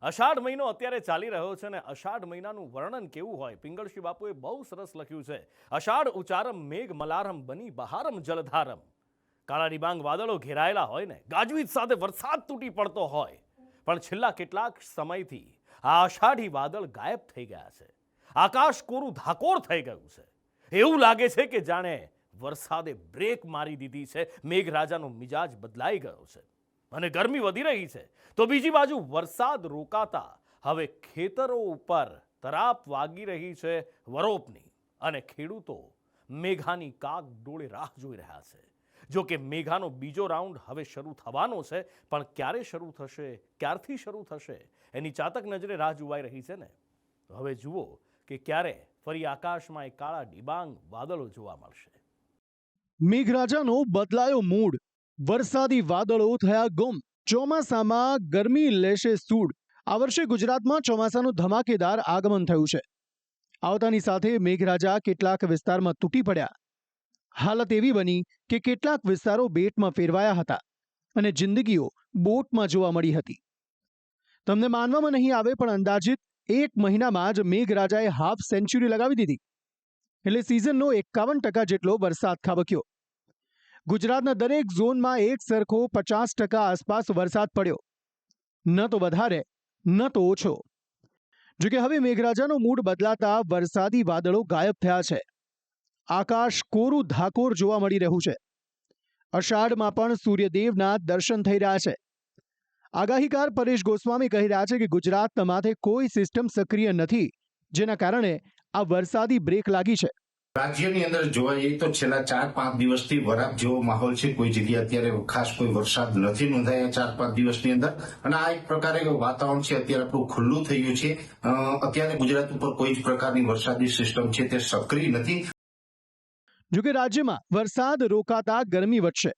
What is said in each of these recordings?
અષાઢ મહિનો અત્યારે ચાલી રહ્યો છે ને અષાઢ મહિનાનું વર્ણન કેવું હોય પિંગળશી બાપુએ બહુ સરસ લખ્યું છે। અષાઢ ઉચારમ મેઘ મલારમ બની બહારમ જલધારમ। કાળા ડિબાંગ વાદળો ઘેરાયેલા હોય ને ગાજવીજ સાથે વરસાદ તૂટી પડતો હોય, પણ છેલ્લા કેટલાક સમયથી આ અષાઢી વાદળ ગાયબ થઈ ગયા છે। આકાશ કોરું ધાકોર થઈ ગયું છે। એવું લાગે છે કે જાણે વરસાદે બ્રેક મારી દીધી છે। મેઘરાજાનો મિજાજ બદલાઈ ગયો છે અને ગરમી વધી રહી છે, તો બીજી બાજુ વરસાદ રોકાતા હવે ખેતરો ઉપર તરાપ વાગી રહી છે વરોપની અને ખેડૂતો મેઘાની કાગ ડોળે રાહ જોઈ રહ્યા છે। જો કે મેઘાનો બીજો રાઉન્ડ હવે શરૂ થવાનો છે, પણ ક્યારે શરૂ થશે, ક્યારથી શરૂ થશે એની ચાતક નજરે રાહ જોવાઈ રહી છે ને। તો હવે જુઓ કે ક્યારે ફરી આકાશમાં એક કાળા ડિબાંગ વાદળો જોવા મળશે। મેઘરાજાનો બદલાયો મૂડ, વરસાદી વાદળો થયા ગુમ, ચોમાસામાં ગરમી લેશે સૂડ। આ વર્ષે ગુજરાતમાં ચોમાસાનું ધમાકેદાર આગમન થયું છે। આવતાની સાથે મેઘરાજા કેટલાક વિસ્તારમાં તૂટી પડ્યા। હાલત એવી બની કે કેટલાક વિસ્તારો બેટમાં ફેરવાયા હતા અને જિંદગીઓ બોટમાં જોવા મળી હતી। તમને માનવામાં નહીં આવે, પણ અંદાજિત 1 મહિનામાં જ મેઘરાજાએ હાફ સેન્ચુરી લગાવી દીધી, એટલે સિઝનનો 51% જેટલો વરસાદ ખાબક્યો। ગુજરાતના દરેક ઝોનમાં એક સરખો 50% આસપાસ વરસાદ પડ્યો, ન તો વધારે ન તો ઓછો। જોકે હવે મેઘરાજાનો મૂડ બદલાતા વરસાદી વાદળો ગાયબ થયા છે। આકાશ કોરું ધાકોર જોવા મળી રહ્યું છે। અષાઢમાં પણ સૂર્યદેવના દર્શન થઈ રહ્યા છે। આગાહીકાર પરેશ ગોસ્વામી કહી રહ્યા છે કે ગુજરાતના માથે કોઈ સિસ્ટમ સક્રિય નથી, જેના કારણે આ વરસાદી બ્રેક લાગી છે। રાજ્યની અંદર જોવા જઈએ તો છેલ્લા 4-5 દિવસથી વરાપ જેવો માહોલ છે। કોઈ જગ્યાએ અત્યારે ખાસ કોઈ વરસાદ નથી નોંધાયા 4-5 દિવસની અંદર, અને આ એક પ્રકારે વાતાવરણ છે અત્યારે આપણું ખુલ્લું થઈ ગયું છે। અત્યારે ગુજરાત ઉપર કોઈ જ પ્રકારની વરસાદી સિસ્ટમ છે તે સક્રિય નથી। જોકે રાજ્યમાં વરસાદ રોકાતા ગરમી વધશે।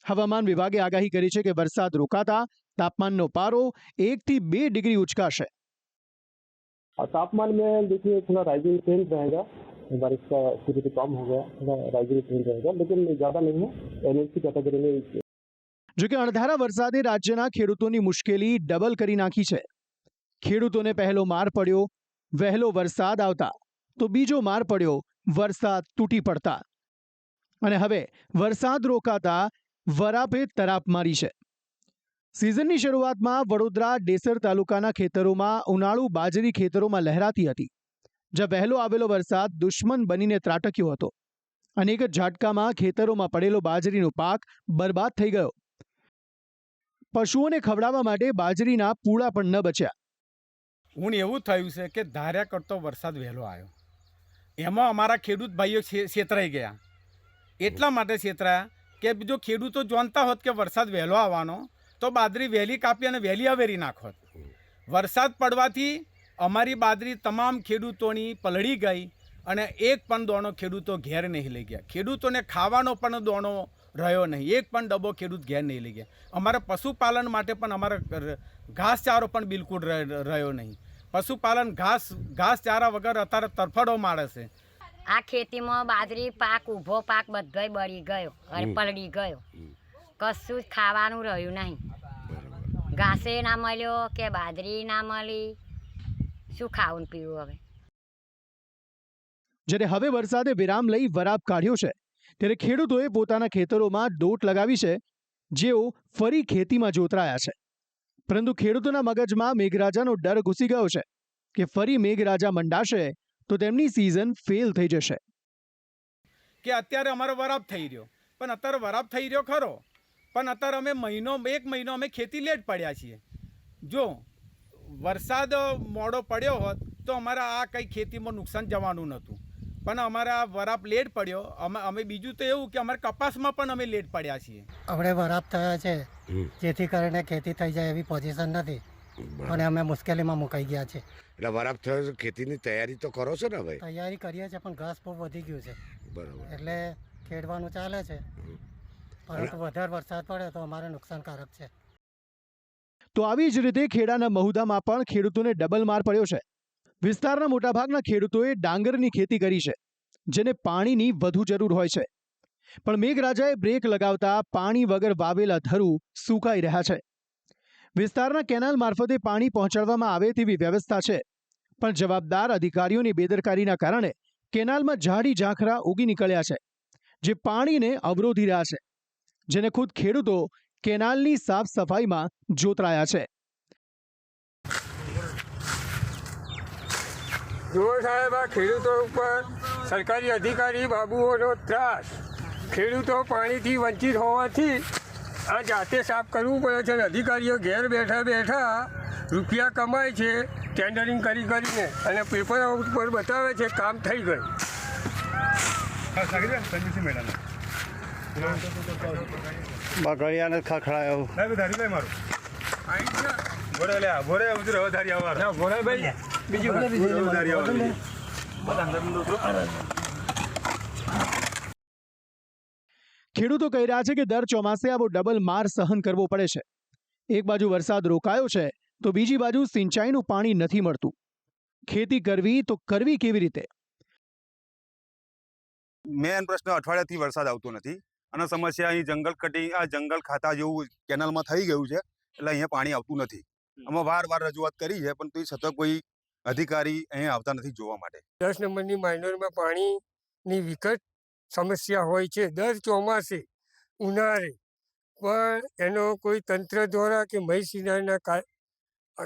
હવામાન વિભાગે આગાહી કરી છે કે વરસાદ રોકાતા તાપમાનનો પારો 1 થી 2 ડિગ્રી उचकाશે। तापमान में देखिए थोड़ा राइजिंग ट्रेंड रहेगा, बारिश का एक्टिविटी कम हो गया, थोड़ा राइजिंग ट्रेंड रहेगा, लेकिन ज़्यादा नहीं है। एनएलसी कैटेगरी में જોકે અણધારા વરસાદે રાજ્યના ખેડૂતોની મુશ્કેલી ડબલ કરી નાખી છે। ખેડૂતોને પહેલો માર પડ્યો વહેલો વરસાદ આવતા, તો બીજો માર પડ્યો વરસાદ તૂટી પડતા, અને હવે વરસાદ રોકાતા વરાપે તરાપ મારી છે। સિઝનની શરૂઆતમાં વડોદરા ડેસર તાલુકાના ખેતરોમાં ઉનાળુ બાજરી ખેતરોમાં લહેરાતી હતી, જ્યાં વહેલો આવેલો વરસાદ દુશ્મન બનીને ત્રાટક્યો હતો અને એક જ ઝાટકામાં ખેતરોમાં પડેલો બાજરીનો પાક બરબાદ થઈ ગયો। પશુઓને ખવડાવવા માટે બાજરીના પૂળા પણ ન બચ્યા। હું એવું થયું છે કે ધાર્યા કરતો વરસાદ વહેલો આવ્યો, એમાં અમારા ખેડૂત ભાઈઓ છેતરાઈ ગયા। એટલા માટે છેતરાયા કે જો ખેડૂતો જાણતા હોત કે વરસાદ વહેલો આવવાનો તો બાજરી વહેલી કાપી અને વહેલી અવેરી નાખોત। વરસાદ પડવાથી અમારી બાજરી તમામ ખેડૂતોની પલળી ગઈ અને એક પણ દોણો ખેડૂતો ઘેર નહીં લઈ ગયા। ખેડૂતોને ખાવાનો પણ દોણો રહ્યો નહીં, એક પણ ડબ્બો ખેડૂત ઘેર નહીં લઈ ગયા। અમારા પશુપાલન માટે પણ અમારા ઘાસચારો પણ બિલકુલ રહ્યો નહીં। પશુપાલન ઘાસચારા વગર અત્યારે તરફડો મારે છે। આ ખેતીમાં બાજરી પાક, ઊભો પાક બધોય બળી ગયો અને પલળી ગયો, કશું જ ખાવાનું રહ્યું નહીં। ઘાસે ના મળ્યો કે બાજરી ના મળી, શું ખાવું પીવું હવે। જ્યારે હવે વરસાદે વિરામ લઈ વરાપ કાઢ્યો છે, ત્યારે ખેડૂતોએ પોતાના ખેતરોમાં દોટ લગાવી છે, જેઓ ફરી ખેતીમાં જોતરાયા છે। પરંતુ ખેડૂતોના મગજમાં મેઘરાજાનો ડર ઘૂસી ગયો છે કે ફરી મેઘરાજા મંડાશે તો તેમની સિઝન ફેલ થઈ જશે। કે અત્યારે અમારો વરાપ થઈ રહ્યો, પણ અત્યારે વરાપ થઈ રહ્યો ખરો, પણ અત્યારે અમે 1 મહિનો અમે ખેતી લેટ પડ્યા છીએ। જો વરસાદ મોડો પડ્યો હોત તો અમારા આ કંઈ ખેતીમાં નુકસાન જવાનું નહોતું, પણ અમારા વરાપ લેટ પડ્યો। અમે બીજું તો એવું કે અમારા કપાસમાં પણ અમે લેટ પડ્યા છીએ। આપણે વરાપ થયા છે, જેથી કરીને ખેતી થઈ જાય એવી પોઝિશન નથી અને અમે મુશ્કેલીમાં મુકાઈ ગયા છે। એટલે વરાપ થયો છે, ખેતીની તૈયારી તો કરો છો ને? હવે તૈયારી કરીએ છીએ, પણ ઘાસ બહુ વધી ગયું છે, બરાબર, એટલે ખેડવાનું ચાલે છે, પરંતુ વધારે વરસાદ પડે તો અમારે નુકસાનકારક છે। તો આવી જ રીતે ખેડાના મહુધામાં પણ ખેડૂતોને ડબલ માર પડ્યો છે। વિસ્તારના મોટાભાગના ખેડૂતોએ ડાંગરની ખેતી કરી છે, જેને પાણીની વધુ જરૂર હોય છે, પણ મેઘરાજાએ બ્રેક લગાવતા પાણી વગર વાવેલા ધરું સુકાઈ રહ્યા છે। વિસ્તારના કેનાલ મારફતે પાણી પહોંચાડવામાં આવે તેવી વ્યવસ્થા છે, પણ જવાબદાર અધિકારીઓની બેદરકારીના કારણે કેનાલમાં ઝાડી ઝાંખરા ઉગી નીકળ્યા છે, જે પાણીને અવરોધી રહ્યા છે, જેને ખુદ ખેડૂતો કેનાલની સાફ સફાઈમાં જોતરાયા છે. જુઓ સાહેબ, આ ખેડૂતો ઉપર સરકારી અધિકારી બાબુઓનો ત્રાસ. ખેડૂતો પાણીથી વંચિત હોવાથી આ જાતે સાફ કરવું પડે છે અને અધિકારીઓ ઘેર બેઠા બેઠા રૂપિયા કમાય છે ટેન્ડરિંગ કરીને અને પેપર ઉપર બતાવે છે કામ થઈ ગયું. બગડિયાને ખખડાયો ખેડૂતો કહી રહ્યા છે કે દર ચોમાસે આવો ડબલ માર સહન કરવો પડે છે. એક બાજુ વરસાદ રોકાયો છે તો બીજી બાજુ સિંચાઈનું પાણી નથી મળતું. ખેતી કરવી તો કરવી કેવી રીતે? મેન પ્રશ્ન અઠવાડિયાથી વરસાદ આવતો નથી અને સમસ્યા અહીં જંગલ કટિંગ આ જંગલ ખાતા જેવું કેનાલમાં થઈ ગયું છે એટલે અહીંયા પાણી આવતું નથી. અમે વાર રજૂઆત કરી છે પણ સતત કોઈ અધિકારી અહીંયા આવતા નથી જોવા માટે. 10 નંબરની માઇનરમાં પાણીની વિકટ સમસ્યા હોય છે દર ચોમાસે ઉનાળે, પણ એનો કોઈ તંત્ર દ્વારા કે મહી સિંચાઈના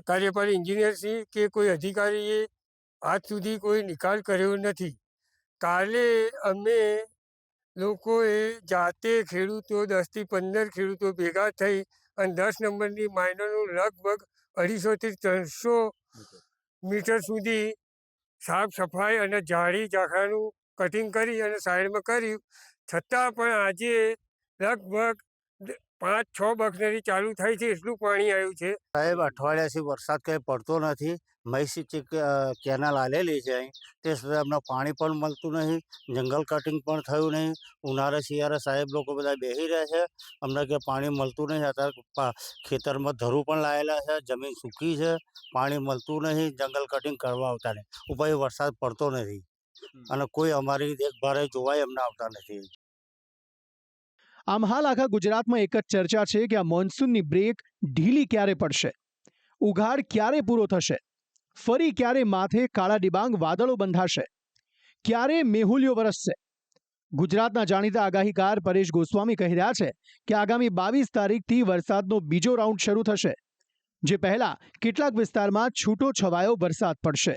કાર્યપાલક ઇન્જિનિયરશ્રી કે કોઈ અધિકારીએ આજ સુધી કોઈ નિકાલ કર્યો નથી. કાલે અમે લોકોએ જાતે ખેડૂતો 10 થી 15 ખેડૂતો ભેગા થઈ અને 10 નંબરની માઇનરનું લગભગ 250 થી 300 મીટર સુધી સાફ સફાઈ અને ઝાડી ઝાંખરાનું કટિંગ કરી અને સાઈડમાં કર્યું, છતાં પણ આજે લગભગ 5-6 બખનરી ચાલુ થઈ છે એટલું પાણી આવ્યું છે. સાહેબ, અઠવાડિયાથી વરસાદ કંઈ પડતો નથી. મહીસિંચી કેનાલ આલેલી છે અહીં, તે સુધી અમને પાણી પણ મળતું નહીં, જંગલ કટિંગ પણ થયું નહીં. ઉનાળે શિયાળે સાહેબ લોકો બધા બેસી રહ્યા છે, અમને કે પાણી મળતું નહીં. અત્યારે ખેતરમાં ધરું પણ લાયેલા છે, જમીન સૂકી છે, પાણી મળતું નહીં, જંગલ કટિંગ કરવા આવતા નહીં. ઉપર વરસાદ પડતો નથી અને કોઈ અમારી દેખભાળ જોવાય અમને આવતા નથી. આમ હાલ આખા ગુજરાતમાં એક જ ચર્ચા છે કે આ મોન્સૂનની બ્રેક ઢીલી ક્યારે પડશે, ઉઘાડ ક્યારે પૂરો થશે, ફરી ક્યારે માથે કાળા ડિબાંગ વાદળો બંધાશે, ક્યારે મેહુલિયો વરસશે. ગુજરાતના જાણીતા આગાહીકાર પરેશ ગોસ્વામી કહી રહ્યા છે કે આગામી 22 તારીખથી વરસાદનો બીજો રાઉન્ડ શરૂ થશે, જે પહેલા કેટલાક વિસ્તારમાં છૂટો છવાયો વરસાદ પડશે.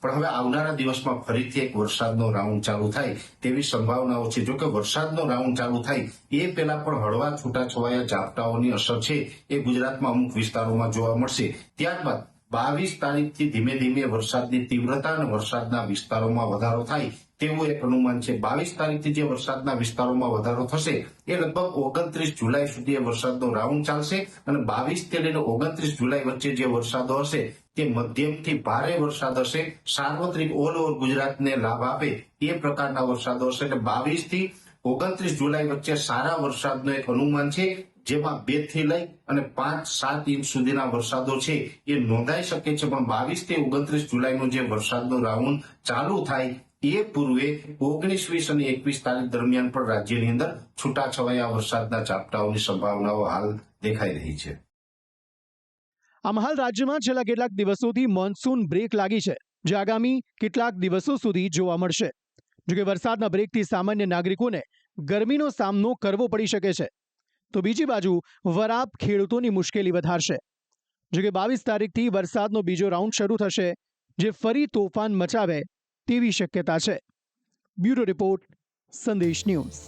પણ હવે આવનારા દિવસમાં ફરીથી એક વરસાદનો રાઉન્ડ ચાલુ થાય તેવી સંભાવનાઓ છે. જો કે વરસાદનો રાઉન્ડ ચાલુ થાય એ પહેલા પણ હળવા છૂટાછવાયા ઝાપટાઓની અસર છે એ ગુજરાતમાં અમુક વિસ્તારોમાં જોવા મળશે. ત્યારબાદ 22 તારીખથી ધીમે ધીમે વરસાદની તીવ્રતા અને વરસાદના વિસ્તારોમાં વધારો થાય તેવું એક અનુમાન છે. 22 તારીખથી જે વરસાદના વિસ્તારોમાં વધારો થશે એ લગભગ 29 જુલાઈ સુધી એ વરસાદનો રાઉન્ડ ચાલશે અને 22 થી લઈને 29 જુલાઈ વચ્ચે જે વરસાદો હશે તે મધ્યમથી ભારે વરસાદ હશે, સાર્વત્રિક ઓલ ઓવર ગુજરાતને લાભ આપે એ પ્રકારના વરસાદો હશે. એટલે 22 થી 29 જુલાઈ વચ્ચે સારા વરસાદનો એક અનુમાન છે, જેમાં 2 થી લઈ અને 5-7 ઇંચ સુધીના વરસાદો છે એ નોંધાઈ શકે છે. પણ 22 થી 29 જુલાઈનો જે વરસાદનો રાઉન્ડ ચાલુ થાય એ પૂર્વે 19, 20 અને 21 તારીખ દરમિયાન પણ રાજ્યની અંદર છૂટાછવાયા વરસાદના ઝાપટાઓની સંભાવનાઓ હાલ દેખાઈ રહી છે. આમ હાલ રાજ્યમાં છેલ્લા કેટલાક દિવસોથી મોન્સૂન બ્રેક લાગી છે, જે આગામી કેટલાક દિવસો સુધી જોવા મળશે. જોકે વરસાદના બ્રેકથી સામાન્ય નાગરિકોને ગરમીનો સામનો કરવો પડી શકે છે, તો બીજી બાજુ વરાપ ખેડૂતોની મુશ્કેલી વધારશે. જોકે 22 તારીખથી વરસાદનો બીજો રાઉન્ડ શરૂ થશે, જે ફરી તોફાન મચાવે તેવી શક્યતા છે. બ્યુરો રિપોર્ટ, સંદેશ ન્યૂઝ.